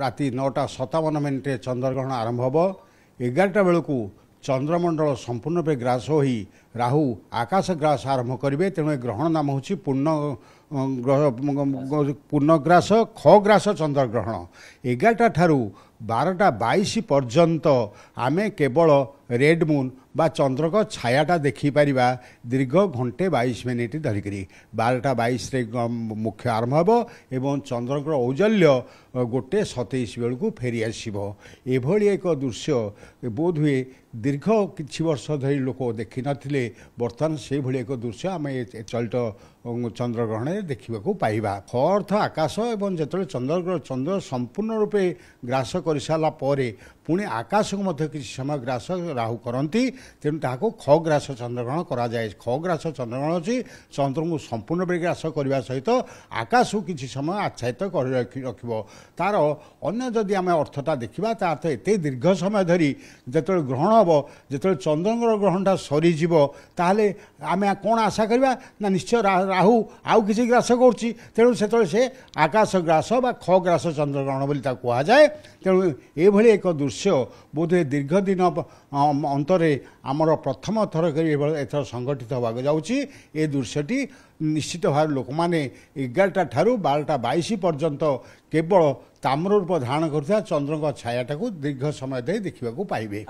राति 9:57 चंद्रग्रहण आरंभ हम 11टा बेलू चंद्रमंडल संपूर्ण रूपे ग्रास हो राहु आकाश ग्रास आरंभ करेंगे। तेणु ग्रहण नाम हूँ पूर्णग्रास खग्रास चंद्रग्रहण 11टा ठारू 12:22 पर्यंत आमे केवल रेड मून बा चंद्र को छायाटा देखिपर दीर्घ घंटे 22 मिनिट धरिक 12:22 मुख्य आरंभ हो एवं चंद्र औजल्य 1:27 बेलू फेरी आसो। एभली एक दृश्य बोध हुए दीर्घ किछि वर्ष धरी लोक देखि नथिले। बर्तमान से भली एक दृश्य आम चलित चंद्रग्रहण देखा पाइबा। अर्थ आकाश एवं जो चंद्र संपूर्ण रूपे ग्रास कर सारा पुणी आकाश को मध्य किसी समय ग्रास राहु करती। तेणु ताको खग्रास चंद्रग्रहण करा जाए। खग्रास चंद्रग्रहण अच्छी चंद्र को संपूर्ण रूपे ग्रास करने सहित आकाश को किसी समय आच्छादित कर रख तार अन्य जदि आम अर्थटा देखा तार तो एत दीर्घ समय धरी जो ग्रहण हम जो चंद्र ग्रहणटा सरीज ताहले आम कौन आशा करवा ना निश्चय राहु आउ किसी ग्रास करुच्ची। तेणु से आकाश ग्रास बा खग्रास चंद्रग्रहण बोली कहुए। तेणु ये एक दृश्य बोधे दीर्घ दिन अंतरे आमर प्रथम थर एथर संगठित होगा जाऊँगी। ये दृश्यटी निश्चित भाव लोक मैंने 11टा ठारू 12:22 पर्यंत केवल ताम्र रूप धारण कर चंद्र छायाटा को दीर्घ समय देखा पाइबे।